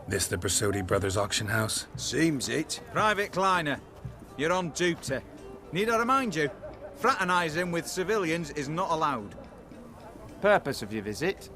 This the Borsodi Brothers auction house? Seems it. Private Kleiner, you're on duty. Need I remind you? Fraternising with civilians is not allowed. Purpose of your visit?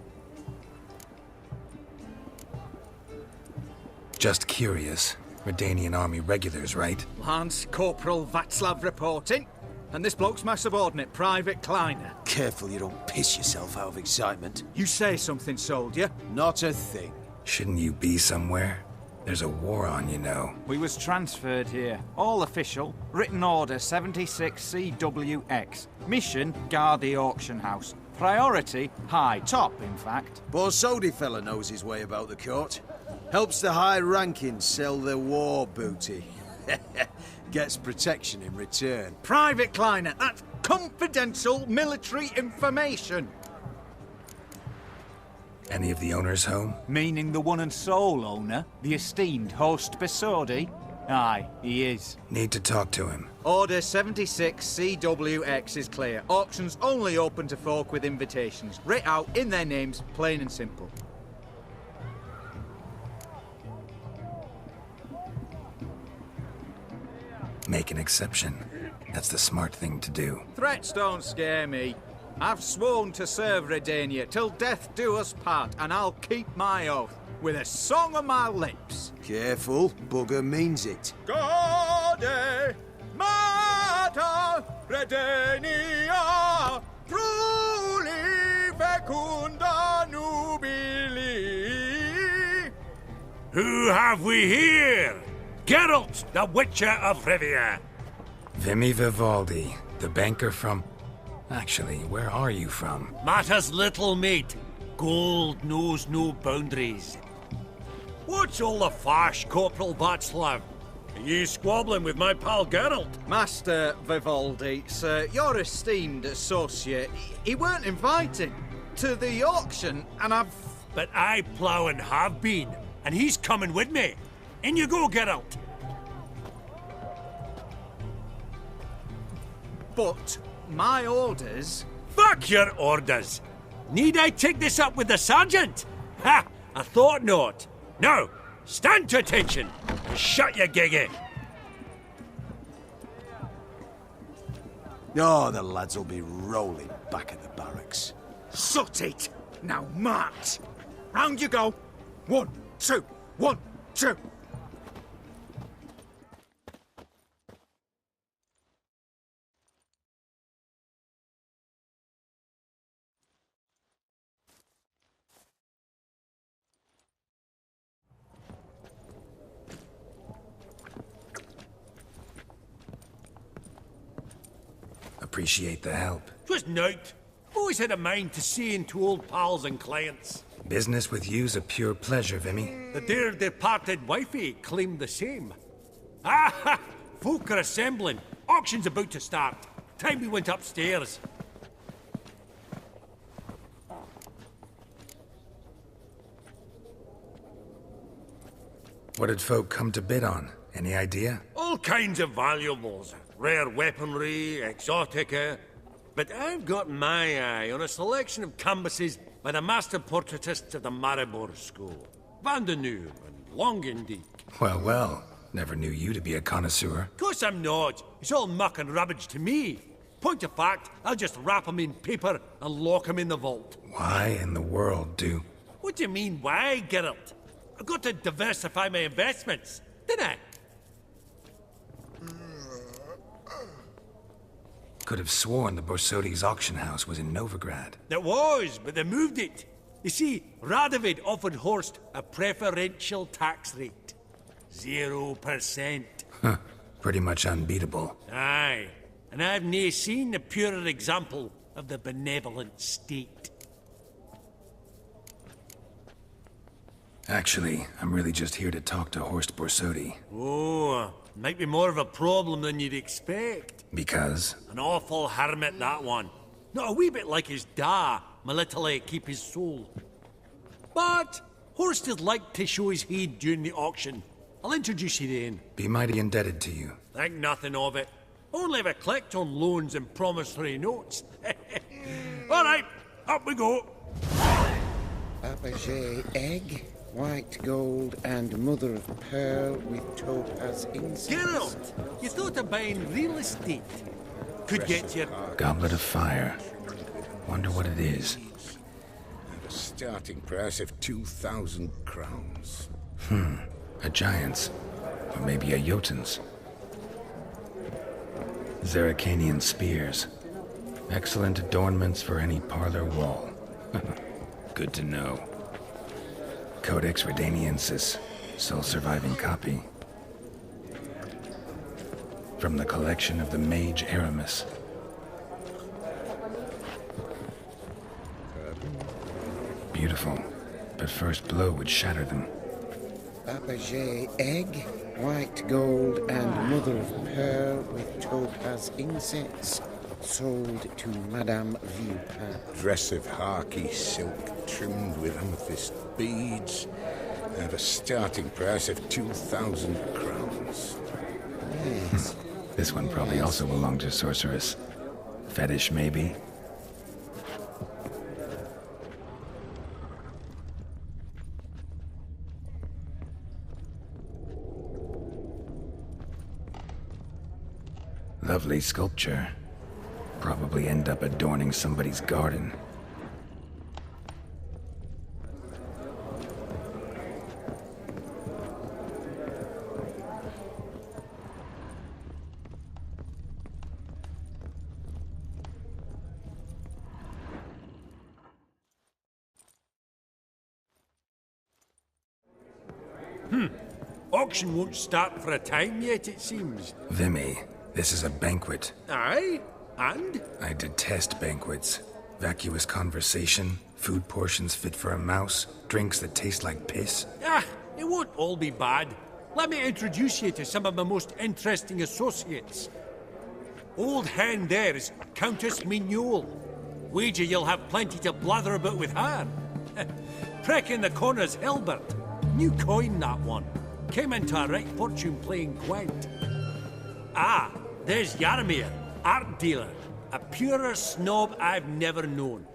Just curious. Redanian army regulars, right? Lance Corporal Václav reporting. And this bloke's my subordinate, Private Kleiner. Careful you don't piss yourself out of excitement. You say something, soldier? Not a thing. Shouldn't you be somewhere? There's a war on, you know. We was transferred here. All official. Written order 76CWX. Mission, guard the auction house. Priority, high. Top, in fact. Borsodi fella knows his way about the court. Helps the high rankings sell their war booty. Gets protection in return. Private Kleiner, that's confidential military information. Any of the owners home? Meaning the one and sole owner, the esteemed host Borsodi? Aye, he is. Need to talk to him. Order 76CWX is clear. Auctions only open to folk with invitations. Writ out in their names, plain and simple. Make an exception. That's the smart thing to do. Threats don't scare me. I've sworn to serve Redania till death do us part, and I'll keep my oath with a song on my lips. Careful, bugger means it. Gaude Mater Redania, truly fecunda nubili. Who have we here? Geralt, the Witcher of Rivia. Vimy Vivaldi, the banker from... Actually, where are you from? Matters little, mate. Gold knows no boundaries. What's all the fash, Corporal Václav? Are you squabbling with my pal Geralt? Master Vivaldi, sir, your esteemed associate, he weren't invited to the auction, and I've... But I plough and have been, and he's coming with me. In you go, Geralt. But my orders... Fuck your orders! Need I take this up with the sergeant? Ha! I thought not. Now, stand to attention and shut your giggy. Oh, the lads will be rolling back at the barracks. Sut it! Now march! Round you go! 1, 2, 1, 2! Appreciate the help. 'Twas nowt. Always had a mind to see into old pals and clients. Business with you's a pure pleasure, Vimy. The dear departed wifey claimed the same. Ah ha! Folk are assembling. Auction's about to start. Time we went upstairs. What did folk come to bid on? Any idea? All kinds of valuables. Rare weaponry, exotica. But I've got my eye on a selection of canvases by the master portraitists of the Maribor School. Van de Nieuw and Longendijk. Well, well. Never knew you to be a connoisseur. Course I'm not. It's all muck and rubbish to me. Point of fact, I'll just wrap 'em in paper and lock 'em in the vault. Why in the world do... What do you mean, why, Geralt? I've got to diversify my investments, didn't I? Could have sworn the Borsodi's auction house was in Novigrad. There was, but they moved it. You see, Radovid offered Horst a preferential tax rate. 0%. Huh. Pretty much unbeatable. Aye. And I've nae seen a purer example of the benevolent state. Actually, I'm really just here to talk to Horst Borsodi. Oh, might be more of a problem than you'd expect. Because? An awful hermit, that one. Not a wee bit like his da, my little keep his soul. But Horst is like to show his heed during the auction. I'll introduce you then. Be mighty indebted to you. Think nothing of it. Only ever collect on loans and promissory notes. All right, up we go. Fabergé egg, white gold, and mother of pearl with topaz incense. Geralt, you thought of buying real estate. Could get you... Goblet of fire. Wonder what it is. At a starting price of 2,000 crowns. A giant's. Or maybe a Jotun's. Zerrikanian spears. Excellent adornments for any parlor wall. Good to know. Codex Redaniensis, sole surviving copy. From the collection of the mage Aramis. Beautiful, but first blow would shatter them. Fabergé egg, white gold, and mother of pearl with topaz incense. Sold to Madame Villepin. Dress of harky silk trimmed with amethyst beads. At a starting price of 2,000 crowns. Yes. This one probably also belonged to Sorceress. Fetish, maybe? Lovely sculpture. Probably end up adorning somebody's garden. Auction won't start for a time yet, it seems. Vimy, this is a banquet. Aye? And? I detest banquets. Vacuous conversation, food portions fit for a mouse, drinks that taste like piss. Ah, it won't all be bad. Let me introduce you to some of my most interesting associates. Old hen there is Countess Menial. Wager you'll have plenty to blather about with her. Prick in the corner's Hilbert. New coin, that one. Came into a right fortune playing Gwent. Ah, there's Yarmir, art dealer. A purer snob I've never known.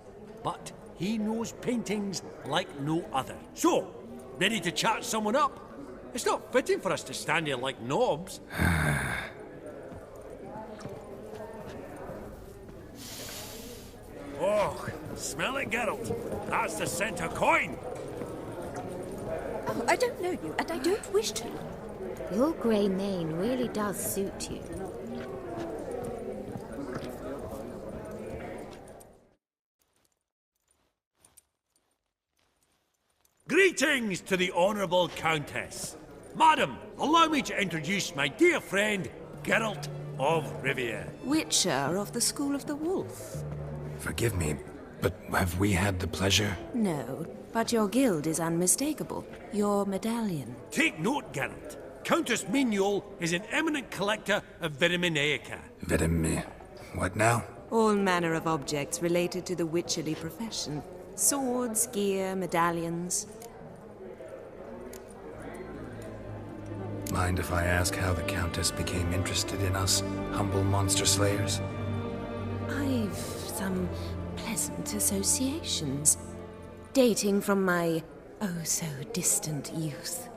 But he knows paintings like no other. So, ready to chat someone up? It's not fitting for us to stand here like knobs. Oh, smell it, Geralt. That's the scent of coin. Oh, I don't know you, and I don't wish to. Your grey mane really does suit you. Greetings to the Honourable Countess. Madam, allow me to introduce my dear friend, Geralt of Rivia. Witcher of the School of the Wolf. Forgive me, but have we had the pleasure? No, but your guild is unmistakable. Your medallion. Take note, Geralt. Countess Menial is an eminent collector of Vitaminaica. What now? All manner of objects related to the witcherly profession. Swords, gear, medallions. Mind if I ask how the Countess became interested in us, humble monster slayers? I've some pleasant associations, dating from my oh-so-distant youth.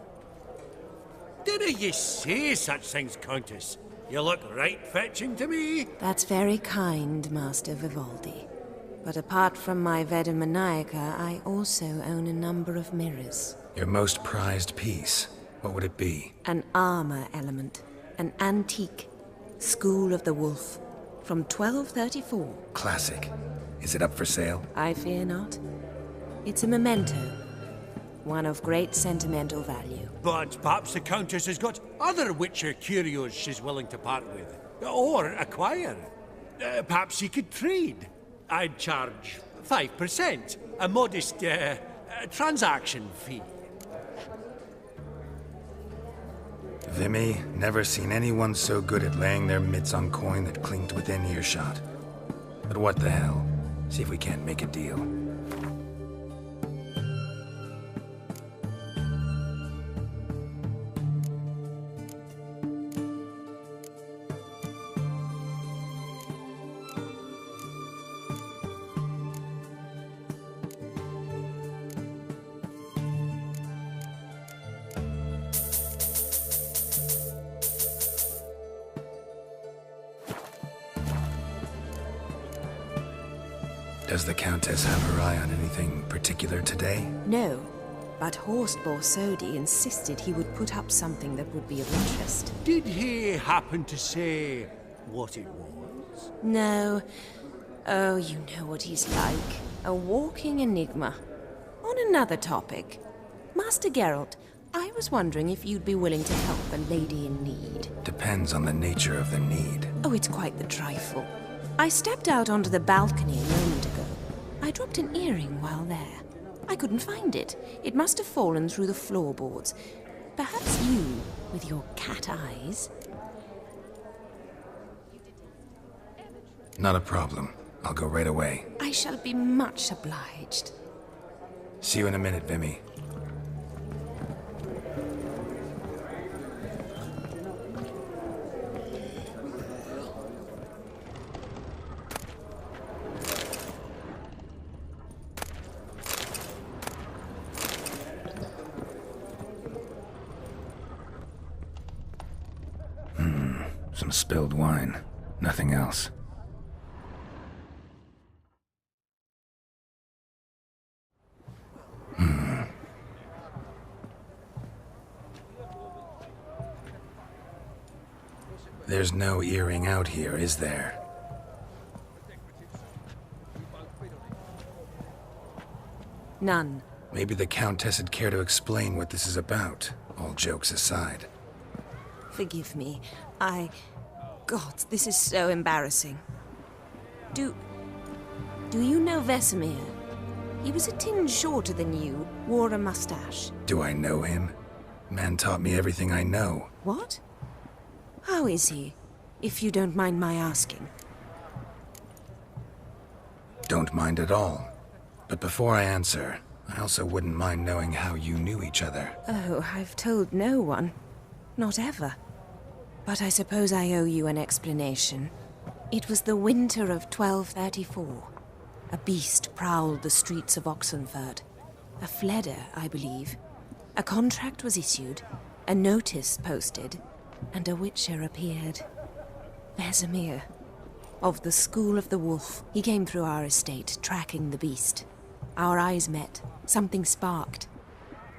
Didn't you say such things, Countess? You look right fetching to me. That's very kind, Master Vivaldi. But apart from my Vitaminaica, I also own a number of mirrors. Your most prized piece, what would it be? An armor element. An antique. School of the Wolf. From 1234. Classic. Is it up for sale? I fear not. It's a memento. One of great sentimental value. But perhaps the Countess has got other Witcher curios she's willing to part with. Or acquire. Perhaps you could trade. I'd charge 5%. A modest, transaction fee. Vimy, never seen anyone so good at laying their mitts on coin that clinked within earshot. But what the hell? See if we can't make a deal. Does the Countess have her eye on anything particular today? No, but Horst Borsodi insisted he would put up something that would be of interest. Did he happen to say what it was? No. Oh, you know what he's like. A walking enigma. On another topic, Master Geralt, I was wondering if you'd be willing to help a lady in need. Depends on the nature of the need. Oh, it's quite the trifle. I stepped out onto the balcony a moment ago. I dropped an earring while there. I couldn't find it. It must have fallen through the floorboards. Perhaps you, with your cat eyes... Not a problem. I'll go right away. I shall be much obliged. See you in a minute, Vimy. Some spilled wine. Nothing else. There's no earring out here, is there? None. Maybe the Countess would care to explain what this is about, all jokes aside. Forgive me. God, this is so embarrassing. Do you know Vesemir? He was a tinge shorter than you, wore a mustache. Do I know him? Man taught me everything I know. What? How is he, if you don't mind my asking? Don't mind at all. But before I answer, I also wouldn't mind knowing how you knew each other. Oh, I've told no one. Not ever. But I suppose I owe you an explanation. It was the winter of 1234. A beast prowled the streets of Oxenfurt. A fledder, I believe. A contract was issued, a notice posted, and a witcher appeared. Vesemir. Of the School of the Wolf. He came through our estate, tracking the beast. Our eyes met. Something sparked.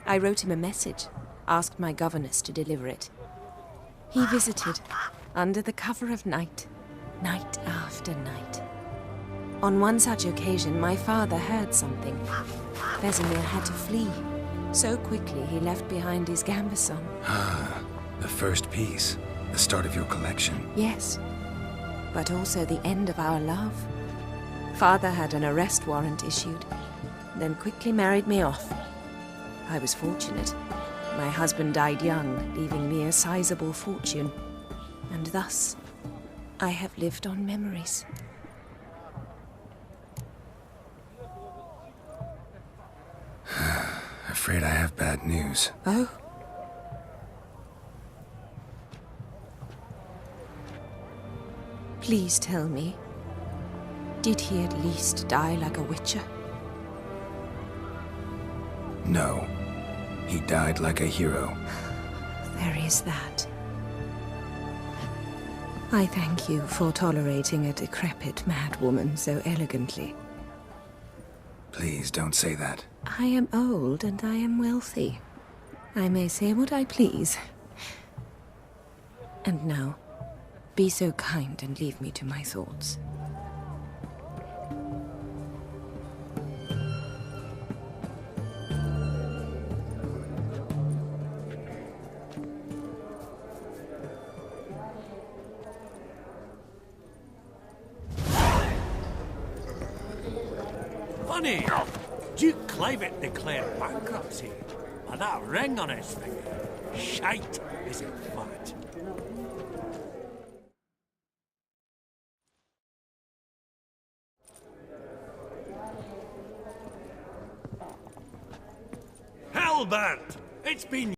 I wrote him a message, asked my governess to deliver it. He visited, under the cover of night, night after night. On one such occasion, my father heard something. Vesemir had to flee. So quickly, he left behind his gambeson. Ah, the first piece. The start of your collection. Yes, but also the end of our love. Father had an arrest warrant issued, then quickly married me off. I was fortunate. My husband died young, leaving me a sizable fortune. And thus, I have lived on memories. Afraid I have bad news. Oh? Please tell me, did he at least die like a witcher? No. He died like a hero. There is that. I thank you for tolerating a decrepit madwoman so elegantly. Please don't say that. I am old and I am wealthy. I may say what I please. And now, be so kind and leave me to my thoughts. Funny, Duke Clivet declared bankruptcy. With that ring on his finger. Shite, is it fat? Hellbent! It's been